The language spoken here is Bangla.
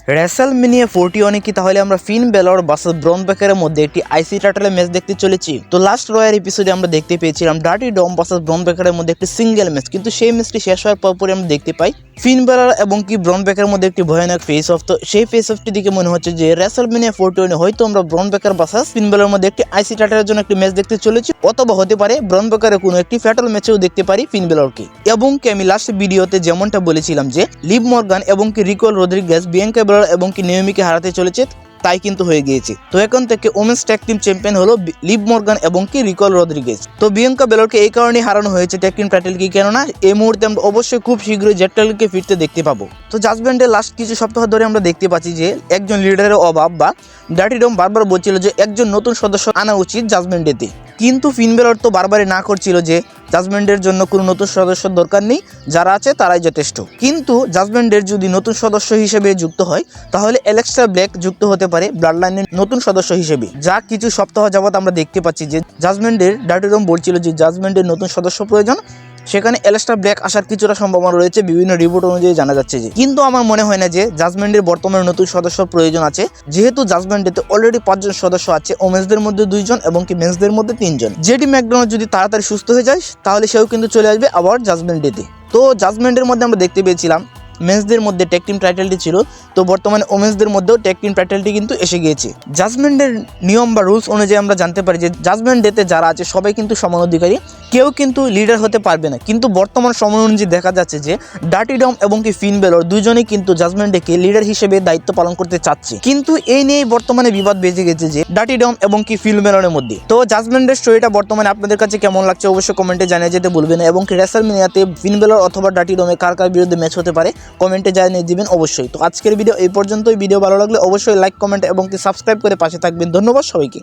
রেসলম্যানিয়া 41 কি তাহলে আমরা ফিন বেলর ভার্সেস ব্রন বেকারের মধ্যে একটি আইসি টাইটেলের ম্যাচ দেখতে চলেছি। তো লাস্ট রয়্যাল এপিসোডে আমরা দেখতে পেয়েছিলাম ডার্টি ডম ভার্সেস ব্রন বেকারের মধ্যে একটি সিঙ্গেল ম্যাচ, কিন্তু সেই ম্যাচটি শেষ হওয়ার পরপরই আমরা দেখতে পাই ফিন বেলর এবং কি ব্রন বেকারের মধ্যে একটি ভয়ানক ফেস অফ। তো সেই ফেস অফটি দিকে মনে হচ্ছে যে রেসলম্যানিয়া 41 হয়তো আমরা ব্রন বেকার ভার্সেস ফিন বেলরের মধ্যে একটি আইসি টাইটেলের জন্য একটি ম্যাচ দেখতে চলেছি, অথবা হতে পারে ব্রন বেকারের কোনো একটি ফ্যাটাল ম্যাচেও দেখতে পারি ফিন বেলরকে। এবং কি আমি লাস্ট ভিডিওতে যেমনটা বলেছিলাম যে লিভ মর্গান এবং কি রিকল রদ্রিগেজ বিয়াঙ্কা বেলর এবং কি নেওমিকে হারাতে চলেছে, তাই কিন্তু হয়ে গিয়েছে। তো এখন থেকে ওমেন্স ট্যাগ টিম চ্যাম্পিয়ন হলো লিভ মর্গান এবং কি রিকল রদ্রিগেজ। তো বিয়াঙ্কা বেলরকে এই কারণে হারানো হয়েছে ট্যাগ টিম টাইটেলকে, কেননা এই মুহূর্তে আমরা অবশ্যই খুব শীঘ্রই জেড টাইটেলকে ফিরতে দেখতে পাবো। তো জাজমেন্টের লাস্ট কিছু সপ্তাহ ধরে আমরা দেখতে পাচ্ছি যে একজন লিডারের অভাব, বা ডার্টি ডম বারবার বলছিল যে একজন নতুন সদস্য আনা উচিত জাজমেন্টেতে, কিন্তু ফিন বেলর তো বারবারই না করছিল যে জাজমেন্টের জন্য কোনো নতুন সদস্যের দরকার নেই, যারা আছে তারাই যথেষ্ট। কিন্তু জাজমেন্টের যদি নতুন সদস্য হিসেবে যুক্ত হয় তাহলে অ্যালেক্সা ব্ল্যাক যুক্ত হতে পারে ব্লাড লাইনের নতুন সদস্য হিসেবে, যা কিছু সপ্তাহ যাবত আমরা দেখতে পাচ্ছি যে জাজমেন্টের ডার্টি ডম বলছিল যে জাজমেন্টের নতুন সদস্য প্রয়োজন, সেখানে অ্যালেক্সা ব্ল্যাক আসার কিছুটা সম্ভাবনা রয়েছে বিভিন্ন রিপোর্ট অনুযায়ী জানা যাচ্ছে যে। কিন্তু আমার মনে হয় না যে জাজমেন্টের বর্তমানে নতুন সদস্য প্রয়োজন আছে, যেহেতু জাজমেন্টেতে অলরেডি 5 জন সদস্য আছে, ওমেন্সদের মধ্যে 2 জন এবং কি মেন্সদের মধ্যে 3 জন। জেডি ম্যাকডোনাল্ড যদি তাড়াতাড়ি সুস্থ হয়ে যায় তাহলে সেও কিন্তু চলে আসবে আবার জাজমেন্টেতে। তো জাজমেন্টের মধ্যে আমরা দেখতে পেয়েছিলাম মেন্সদের মধ্যে ট্যাগ টিম টাইটেলটি ছিল, তো বর্তমানে ওমেন্সদের মধ্যেও ট্যাগ টিম টাইটেলটি কিন্তু এসে গিয়েছে। জাজমেন্টের নিয়ম বা রুলস অনুযায়ী আমরা জানতে পারি যে জাজমেন্ট ডেতে যারা আছে সবাই কিন্তু সমান অধিকারী, কেউ কিন্তু লিডার হতে পারবে না। কিন্তু বর্তমান সময় অনুযায়ী দেখা যাচ্ছে যে ডার্টি ডম এবং কি ফিন বেলর দুজনেই কিন্তু জাজমেন্ট ডেকে লিডার হিসেবে দায়িত্ব পালন করতে চাচ্ছে, কিন্তু এই নিয়ে বর্তমানে বিবাদ বেজে গেছে যে ডার্টি ডম এবং কি ফিন বেলরের মধ্যে। তো জাজমেন্টের স্টোরিটা বর্তমানে আপনাদের কাছে কেমন লাগছে অবশ্যই কমেন্টে জানিয়ে যেতে ভুলবেন, এবং কি রেসলম্যানিয়াতে ফিন বেলর অথবা ডার্টি ডমে কার কার বিরুদ্ধে ম্যাচ হতে পারে কমেন্টে জানিয়ে দিবেন অবশ্যই। তো আজকের ভিডিও এই পর্যন্তই। ভিডিও ভালো লাগলে অবশ্যই লাইক, কমেন্ট এবং কি সাবস্ক্রাইব করে পাশে থাকবেন। ধন্যবাদ সবাইকে।